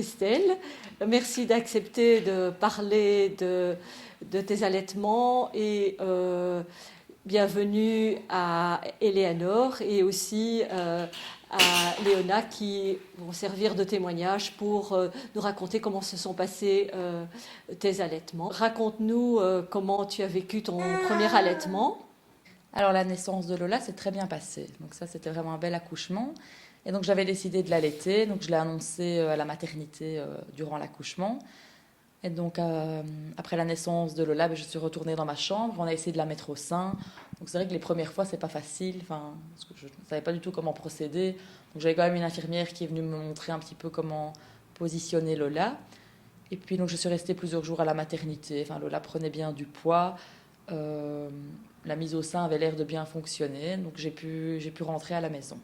Christelle. Merci d'accepter de parler de tes allaitements et bienvenue à Eleanor et aussi à Léona qui vont servir de témoignage pour nous raconter comment se sont passés tes allaitements. Raconte-nous comment tu as vécu ton premier allaitement. Alors la naissance de Lola s'est très bien passée. Donc ça, c'était vraiment un bel accouchement. Et donc j'avais décidé de l'allaiter. Donc je l'ai annoncé à la maternité durant l'accouchement. Et donc après la naissance de Lola, je suis retournée dans ma chambre. On a essayé de la mettre au sein. Donc c'est vrai que les premières fois, c'est pas facile. Enfin, parce que je ne savais pas du tout comment procéder. Donc j'avais quand même une infirmière qui est venue me montrer un petit peu comment positionner Lola. Et puis donc je suis restée plusieurs jours à la maternité. Enfin, Lola prenait bien du poids. Euh, la mise au sein avait l'air de bien fonctionner, donc j'ai pu rentrer à la maison.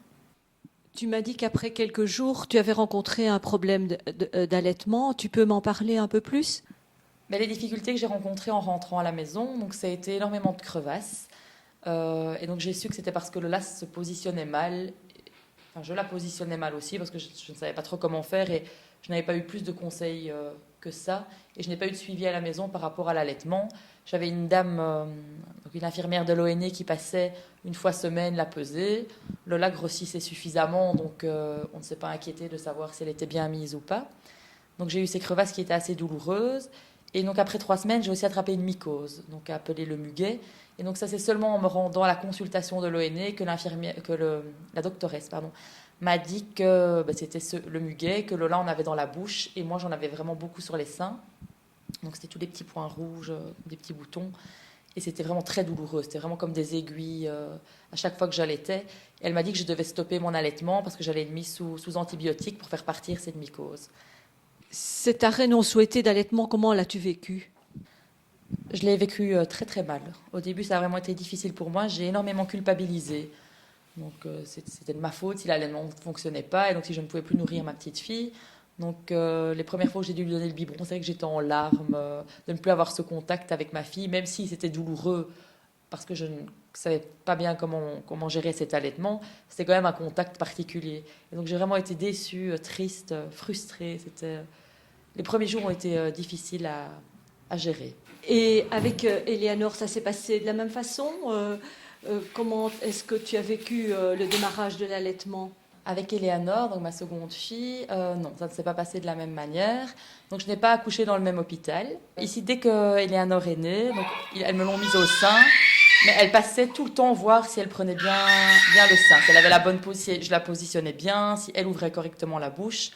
Tu m'as dit qu'après quelques jours, tu avais rencontré un problème d'allaitement. Tu peux m'en parler un peu plus? Mais les difficultés que j'ai rencontrées en rentrant à la maison, donc ça a été énormément de crevasses. Et donc j'ai su que c'était parce que le las se positionnait mal. Enfin, je la positionnais mal aussi parce que je ne savais pas trop comment faire et je n'avais pas eu plus de conseils que ça. Et je n'ai pas eu de suivi à la maison par rapport à l'allaitement. J'avais une dame, donc une infirmière de l'ONE qui passait une fois semaine la peser. Lola grossissait suffisamment, donc on ne s'est pas inquiété de savoir si elle était bien mise ou pas. Donc j'ai eu ces crevasses qui étaient assez douloureuses. Et donc après 3 semaines, j'ai aussi attrapé une mycose, donc appelée le muguet. Et donc ça c'est seulement en me rendant à la consultation de l'ONE que la doctoresse m'a dit que c'était le muguet, que Lola en avait dans la bouche et moi j'en avais vraiment beaucoup sur les seins. Donc c'était tous des petits points rouges, des petits boutons. Et c'était vraiment très douloureux, c'était vraiment comme des aiguilles à chaque fois que j'allaitais. Et elle m'a dit que je devais stopper mon allaitement parce que j'allais être mise sous antibiotiques pour faire partir cette mycose. Cet arrêt non souhaité d'allaitement, comment l'as-tu vécu? Je l'ai vécu très très mal. Au début, ça a vraiment été difficile pour moi. J'ai énormément culpabilisé. Donc c'était de ma faute si l'allaitement ne fonctionnait pas et donc si je ne pouvais plus nourrir ma petite fille. Donc les premières fois que j'ai dû lui donner le biberon, c'est vrai que j'étais en larmes de ne plus avoir ce contact avec ma fille, même si c'était douloureux parce que je ne savais pas bien comment gérer cet allaitement. C'était quand même un contact particulier. Et donc j'ai vraiment été déçue, triste, frustrée. Les premiers jours ont été difficiles à gérer. Et avec Eleanor, ça s'est passé de la même façon? Comment est-ce que tu as vécu le démarrage de l'allaitement? Avec Eleanor, donc ma seconde fille, non, ça ne s'est pas passé de la même manière. Donc je n'ai pas accouché dans le même hôpital. Ici, dès que Eleanor est née, donc elles me l'ont mise au sein, mais elle passait tout le temps voir si elle prenait bien le sein, si elle avait la bonne position, je la positionnais bien, si elle ouvrait correctement la bouche.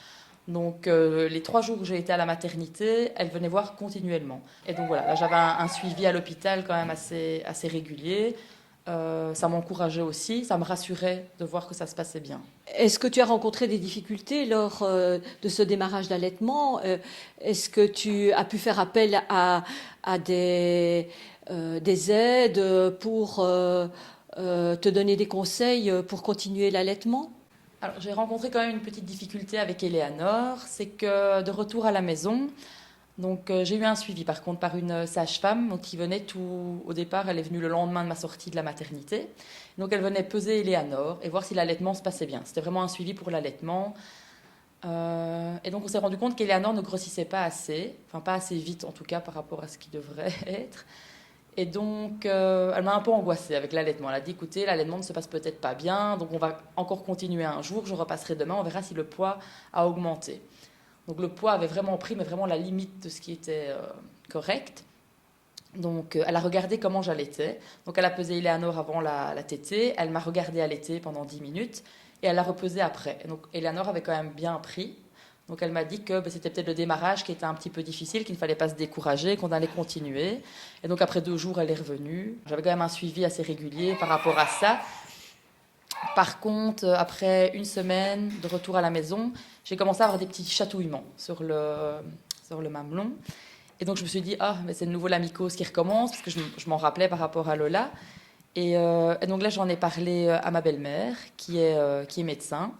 Donc les 3 jours où j'ai été à la maternité, elle venait voir continuellement. Et donc voilà, là j'avais un suivi à l'hôpital quand même assez régulier. Ça m'encourageait aussi, ça me rassurait de voir que ça se passait bien. Est-ce que tu as rencontré des difficultés lors de ce démarrage d'allaitement? Est-ce que tu as pu faire appel à des aides pour te donner des conseils pour continuer l'allaitement? Alors j'ai rencontré quand même une petite difficulté avec Eleanor, c'est que de retour à la maison, donc j'ai eu un suivi par contre par une sage-femme donc, qui venait tout au départ, elle est venue le lendemain de ma sortie de la maternité. Donc elle venait peser Eleanor et voir si l'allaitement se passait bien. C'était vraiment un suivi pour l'allaitement. Et donc on s'est rendu compte qu'Eleanor ne grossissait pas assez, enfin pas assez vite en tout cas par rapport à ce qui devrait être. Et donc elle m'a un peu angoissée avec l'allaitement. Elle a dit écoutez, l'allaitement ne se passe peut-être pas bien, donc on va encore continuer un jour, je repasserai demain, on verra si le poids a augmenté. Donc le poids avait vraiment pris, mais vraiment la limite de ce qui était correct. Donc elle a regardé comment j'allaitais. Donc elle a pesé Eleanor avant la tétée, elle m'a regardé allaiter pendant 10 minutes et elle l'a repesé après. Et donc Eleanor avait quand même bien pris. Donc elle m'a dit que c'était peut-être le démarrage qui était un petit peu difficile, qu'il ne fallait pas se décourager, qu'on allait continuer. Et donc après 2 jours, elle est revenue. J'avais quand même un suivi assez régulier par rapport à ça. Par contre, après une semaine de retour à la maison, j'ai commencé à avoir des petits chatouillements sur le mamelon. Et donc je me suis dit, ah, mais c'est de nouveau la mycose qui recommence, parce que je m'en rappelais par rapport à Lola. Et donc là, j'en ai parlé à ma belle-mère, qui est médecin,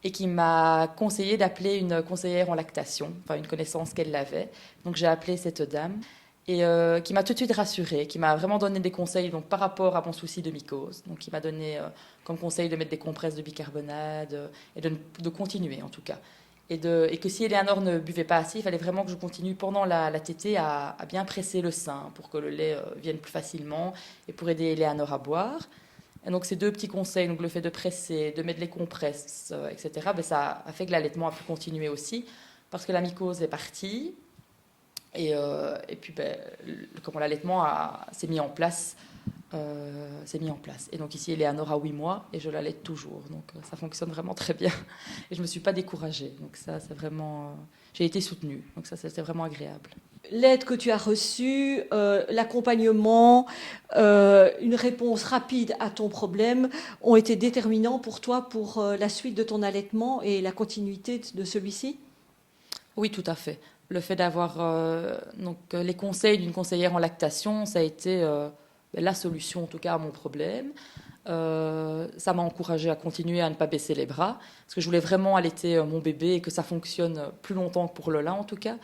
et qui m'a conseillé d'appeler une conseillère en lactation, enfin une connaissance qu'elle avait. Donc j'ai appelé cette dame, et qui m'a tout de suite rassurée, qui m'a vraiment donné des conseils donc, par rapport à mon souci de mycose. Donc il m'a donné comme conseil de mettre des compresses de bicarbonate et de continuer en tout cas. et que si Eleanor ne buvait pas assez, il fallait vraiment que je continue pendant la tétée à bien presser le sein pour que le lait vienne plus facilement et pour aider Eleanor à boire. Et donc ces deux petits conseils, donc le fait de presser, de mettre les compresses, etc., ben, ça a fait que l'allaitement a pu continuer aussi parce que la mycose est partie et puis ben, comment l'allaitement s'est mis en place. Et donc ici, Eleanor a 8 mois et je l'allaite toujours. Donc ça fonctionne vraiment très bien. Et je ne me suis pas découragée. Donc ça, c'est vraiment... j'ai été soutenue. Donc ça, c'était vraiment agréable. L'aide que tu as reçue, l'accompagnement, une réponse rapide à ton problème ont été déterminants pour toi pour la suite de ton allaitement et la continuité de celui-ci? Oui, tout à fait. Le fait d'avoir les conseils d'une conseillère en lactation, ça a été la solution en tout cas à mon problème. Ça m'a encouragée à continuer à ne pas baisser les bras, parce que je voulais vraiment allaiter mon bébé et que ça fonctionne plus longtemps que pour Lola en tout cas.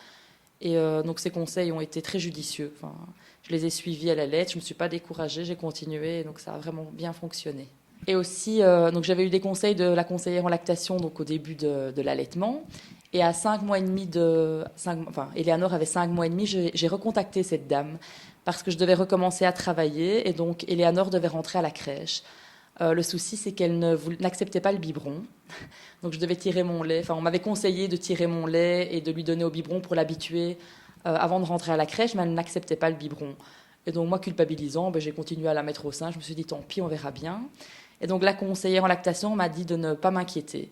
Et donc ces conseils ont été très judicieux. Enfin, je les ai suivis à la lettre, je ne me suis pas découragée, j'ai continué, et donc ça a vraiment bien fonctionné. Et aussi, donc j'avais eu des conseils de la conseillère en lactation donc au début de l'allaitement. Et à 5 mois et demi Eleanor avait 5 mois et demi, j'ai recontacté cette dame parce que je devais recommencer à travailler et donc Eleanor devait rentrer à la crèche. Le souci, c'est qu'elle n'acceptait pas le biberon. Donc je devais tirer mon lait. Enfin, on m'avait conseillé de tirer mon lait et de lui donner au biberon pour l'habituer avant de rentrer à la crèche, mais elle n'acceptait pas le biberon. Et donc moi, culpabilisant, j'ai continué à la mettre au sein. Je me suis dit, tant pis, on verra bien. Et donc la conseillère en lactation m'a dit de ne pas m'inquiéter,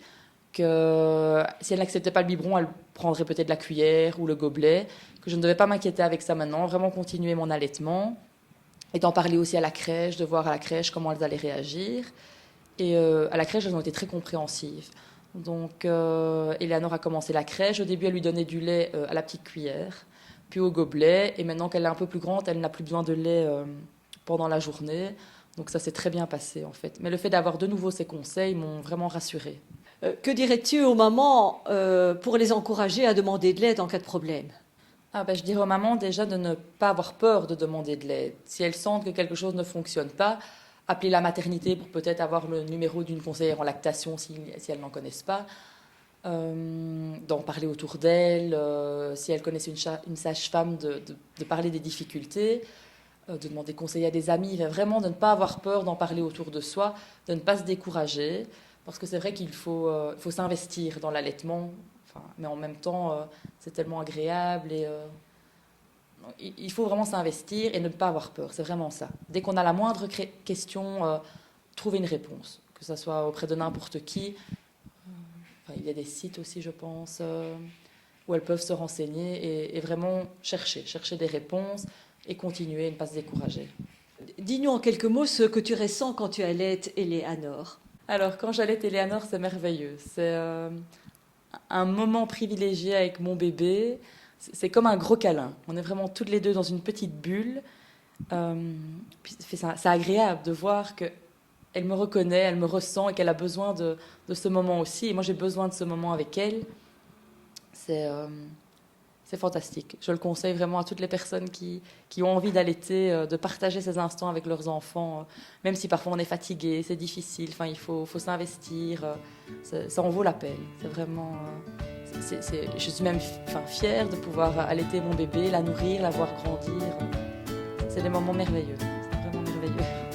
que si elle n'acceptait pas le biberon, elle prendrait peut-être la cuillère ou le gobelet, que je ne devais pas m'inquiéter avec ça maintenant, vraiment continuer mon allaitement et d'en parler aussi à la crèche, de voir à la crèche comment elles allaient réagir. Et à la crèche, elles ont été très compréhensives. Donc Eleanor a commencé la crèche. Au début, elle lui donnait du lait à la petite cuillère, puis au gobelet. Et maintenant qu'elle est un peu plus grande, elle n'a plus besoin de lait pendant la journée. Donc ça s'est très bien passé en fait. Mais le fait d'avoir de nouveau ces conseils m'ont vraiment rassurée. Que dirais-tu aux mamans pour les encourager à demander de l'aide en cas de problème? Je dirais aux mamans déjà de ne pas avoir peur de demander de l'aide. Si elles sentent que quelque chose ne fonctionne pas, appeler la maternité pour peut-être avoir le numéro d'une conseillère en lactation si elles n'en connaissent pas. D'en parler autour d'elles. Si elles connaissent une sage-femme, de parler des difficultés. De demander conseil à des amis, vraiment de ne pas avoir peur d'en parler autour de soi, de ne pas se décourager, parce que c'est vrai qu'il faut s'investir dans l'allaitement, mais en même temps, c'est tellement agréable et il faut vraiment s'investir et ne pas avoir peur, c'est vraiment ça. Dès qu'on a la moindre question, trouver une réponse, que ce soit auprès de n'importe qui. Il y a des sites aussi, je pense, où elles peuvent se renseigner et vraiment chercher des réponses et continuer et ne pas se décourager. Dis-nous en quelques mots ce que tu ressens quand tu allaites Eleanor. Alors, quand j'allaite Eleanor, c'est merveilleux. C'est un moment privilégié avec mon bébé. C'est comme un gros câlin. On est vraiment toutes les deux dans une petite bulle. C'est agréable de voir qu'elle me reconnaît, elle me ressent et qu'elle a besoin de ce moment aussi. Et moi, j'ai besoin de ce moment avec elle. C'est fantastique. Je le conseille vraiment à toutes les personnes qui ont envie d'allaiter, de partager ces instants avec leurs enfants, même si parfois on est fatigué, c'est difficile. Enfin, il faut s'investir. Ça en vaut la peine. C'est vraiment. Je suis même fière de pouvoir allaiter mon bébé, la nourrir, la voir grandir. C'est des moments merveilleux. C'est vraiment merveilleux.